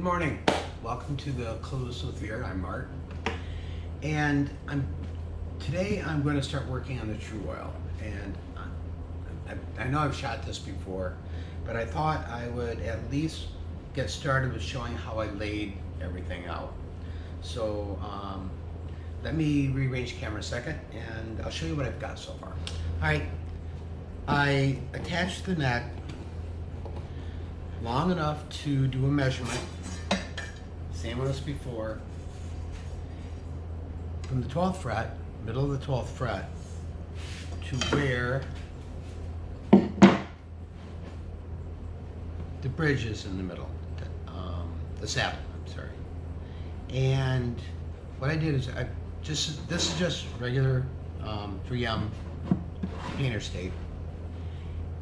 Good morning. Welcome to the Clueless with Veer. I'm Mark, and today I'm going to start working on the Tru-Oil. And I know I've shot this before, but I thought I would at least get started with showing how I laid everything out. So let me rearrange camera a second, and I'll show you what I've got so far. All right, I attached the neck long enough to do a measurement, same one as before, from the 12th fret, middle of the 12th fret, to where the bridge is in the middle, the saddle, I'm sorry. And what I did is this is just regular 3M painter's tape,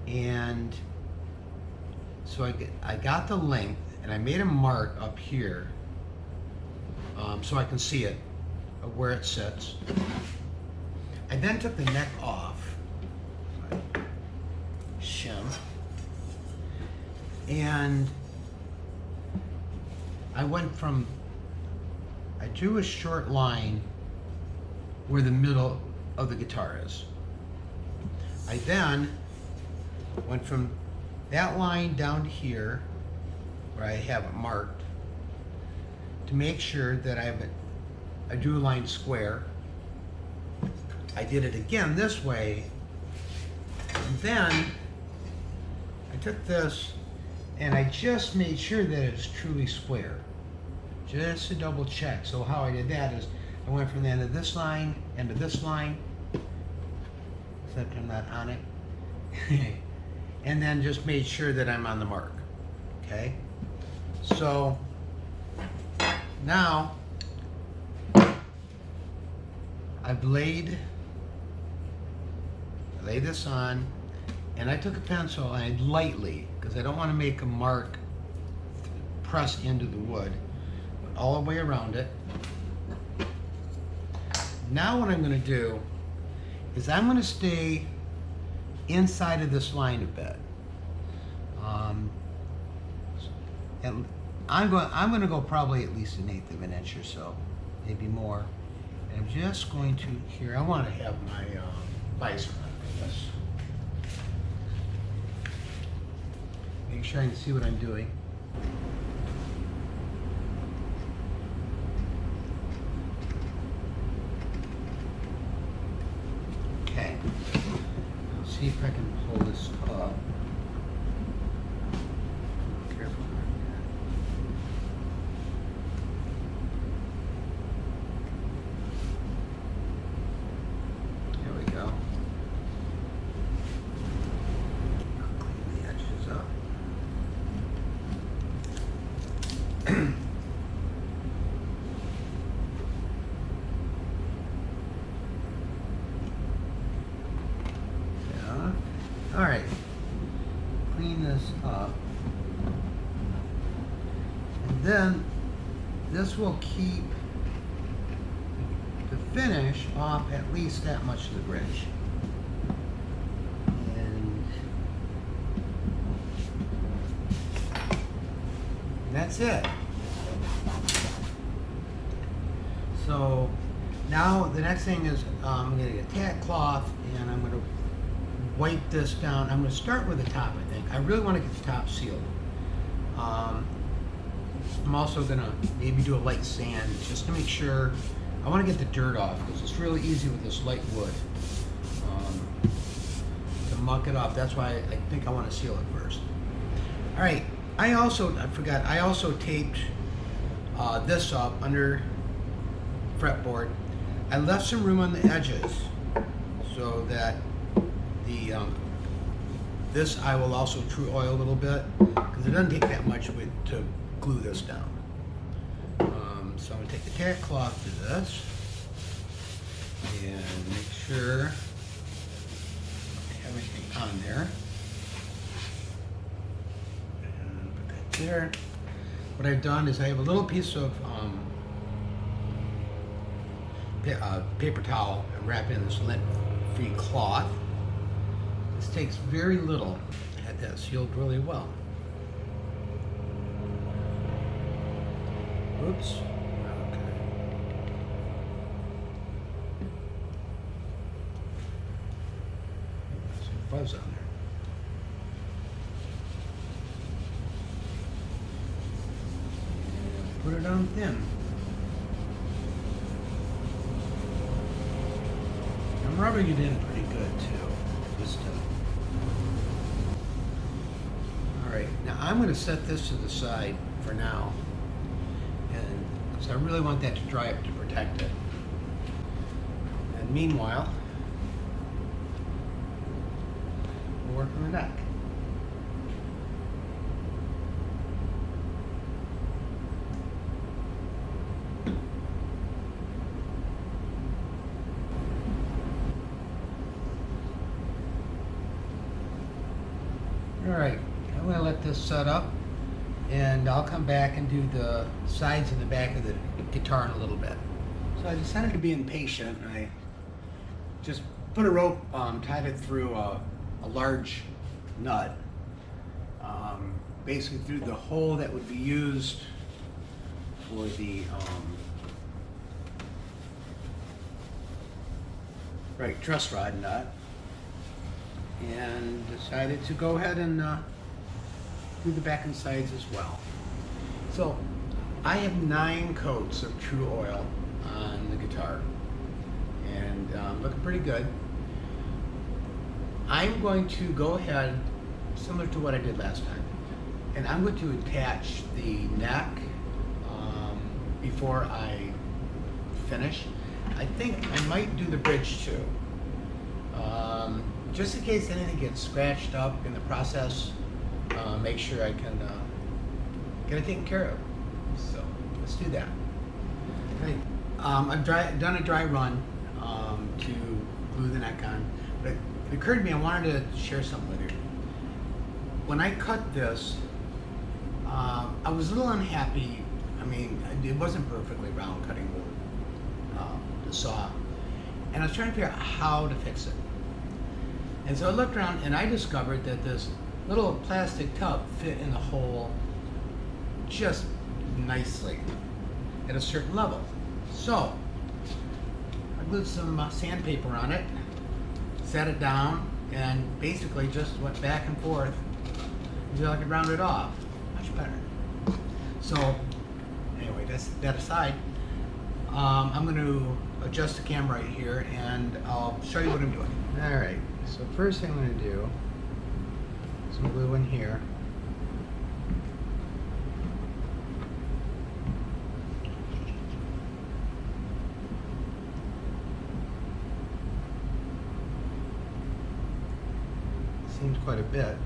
and so I got the length, and I made a mark up here so I can see it, where it sits. I then took the neck off, shim, and I drew a short line where the middle of the guitar is. I then went from that line down to here, where I have it marked, to make sure that I drew a line square. I did it again this way, and then I took this and I just made sure that it's truly square, just to double check. So how I did that is I went from the end of this line, end of this line, except I'm not on it, and then just made sure that I'm on the mark, okay? So now I've laid this on, and I took a pencil and I lightly, because I don't want to make a mark press into the wood, but all the way around it. Now what I'm going to do is I'm going to stay inside of this line a bit. And I'm going to go probably at least 1/8 of an inch or so, maybe more. And I'm just going to here. I want to have my visor on for this. Make sure I can see what I'm doing. Okay. Let's see if I can pull this up. Careful. There we go. I'll clean the edges up. All right, clean this up, and then this will keep the finish off at least that much of the bridge. And that's it. So now the next thing is I'm going to get a tack cloth, and I'm going to wipe this down. I'm going to start with the top, I think. I really want to get the top sealed. I'm also going to maybe do a light sand just to make sure. I want to get the dirt off, because it's really easy with this light wood to muck it up. That's why I think I want to seal it first. All right, I forgot, I also taped this up under fretboard. I left some room on the edges so that this I will also Tru-Oil a little bit, because it doesn't take that much to glue this down. So I'm going to take the tack cloth to this and make sure I have everything on there. And put that there. What I've done is I have a little piece of paper towel and wrap in this lint-free cloth. This takes very little. I had that sealed really well. Oops. Okay. Some fuzz on there. Put it on thin. I'm rubbing it in pretty good too. Just all right. Now I'm going to set this to the side for now, and because I really want that to dry up to protect it. And meanwhile, we'll work on the deck. All right, I'm going to let this set up, and I'll come back and do the sides and the back of the guitar in a little bit. So I decided to be impatient, and I just put a rope, tied it through a large nut, basically through the hole that would be used for the truss rod nut. And decided to go ahead and do the back and sides as well. So I have 9 coats of True Oil on the guitar, and looking pretty good. I'm going to go ahead, similar to what I did last time, and I'm going to attach the neck before I finish. I think I might do the bridge too. Just in case anything gets scratched up in the process, make sure I can get it taken care of. So let's do that. Okay. I've done a dry run to glue the neck on, but it occurred to me I wanted to share something with you. When I cut this, I was a little unhappy. I mean, it wasn't perfectly round cutting the saw, and I was trying to figure out how to fix it. And so I looked around and I discovered that this little plastic tub fit in the hole just nicely at a certain level. So I glued some sandpaper on it, set it down, and basically just went back and forth until I could round it off. Much better. So anyway, that aside, I'm going to adjust the camera right here and I'll show you what I'm doing. All right. So first thing I'm going to do is some glue in here. Seems quite a bit.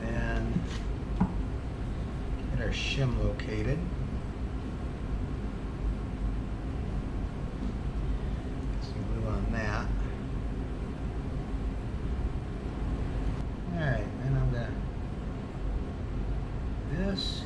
And get our shim located. Some glue on that. Alright, then I'm gonna this.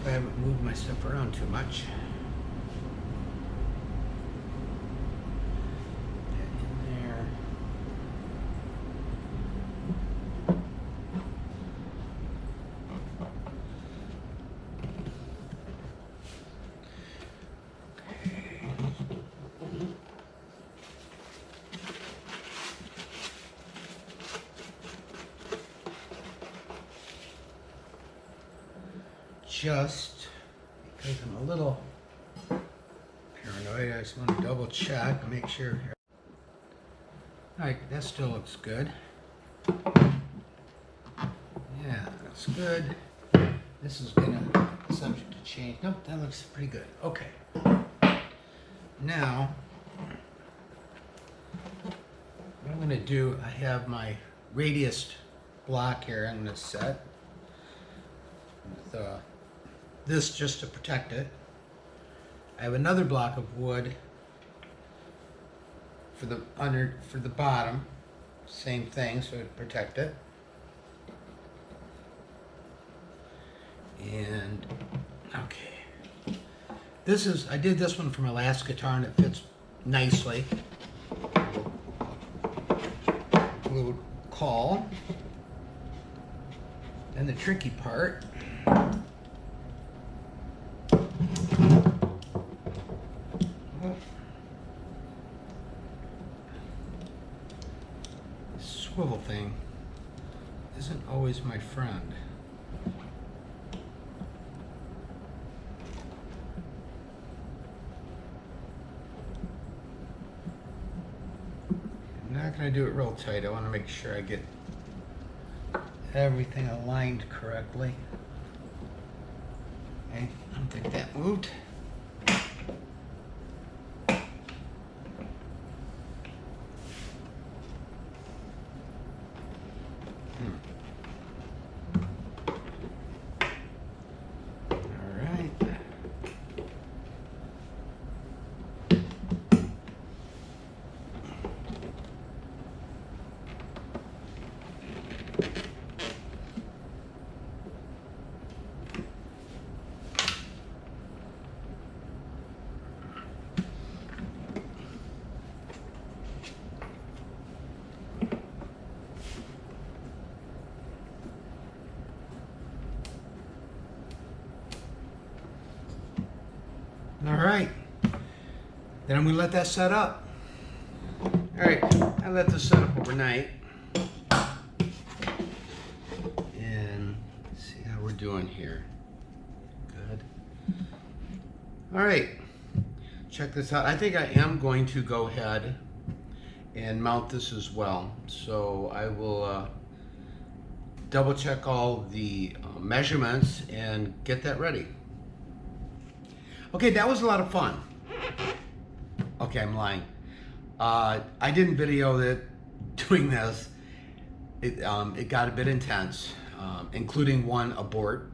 I haven't moved my stuff around too much. Get in there. Just because I'm a little paranoid, I just want to double check, make sure. Alright, that still looks good. Yeah, that's good. This is gonna subject to change. Nope, that looks pretty good. Okay. Now, what I'm gonna do, I have my radius block here I'm gonna set. this just to protect it. I have another block of wood for the bottom, same thing, so to protect it. And okay, I did this one for my last guitar, and it fits nicely. Little caul. Then the tricky part. This swivel thing isn't always my friend. I'm not going to do it real tight. I want to make sure I get everything aligned correctly. Okay, I don't think that moved. All right, then I'm gonna let that set up. All right, I let this set up overnight. And see how we're doing here. Good. All right, check this out. I think I am going to go ahead and mount this as well. So I will double check all the measurements and get that ready. Okay, that was a lot of fun. Okay, I'm lying. I didn't video it doing this. It got a bit intense, including one abort.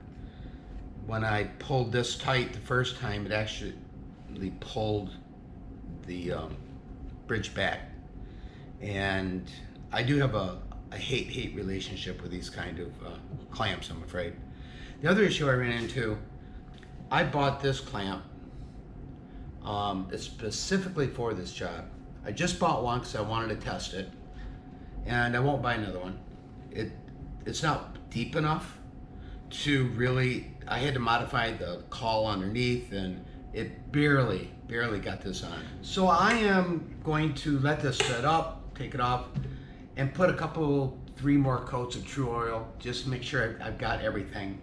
When I pulled this tight the first time, it actually pulled the bridge back. And I do have a hate-hate relationship with these kind of clamps, I'm afraid. The other issue I ran into, I bought this clamp it's specifically for this job. I just bought one because I wanted to test it, and I won't buy another one. It's not deep enough to really, I had to modify the caul underneath, and it barely got this on. So I am going to let this set up, take it off, and put three more coats of True Oil, just to make sure I've got everything,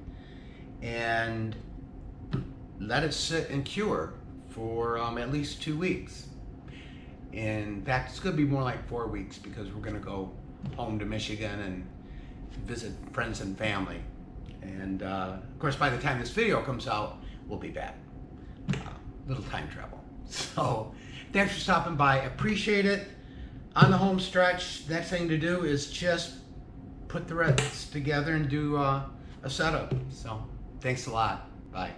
and let it sit and cure for at least 2 weeks. In fact, it's going to be more like 4 weeks, because we're going to go home to Michigan and visit friends and family. And of course, by the time this video comes out, we'll be back. Little time travel. So thanks for stopping by. Appreciate it. On the home stretch, next thing to do is just put the rest together and do a setup. So thanks a lot. Bye.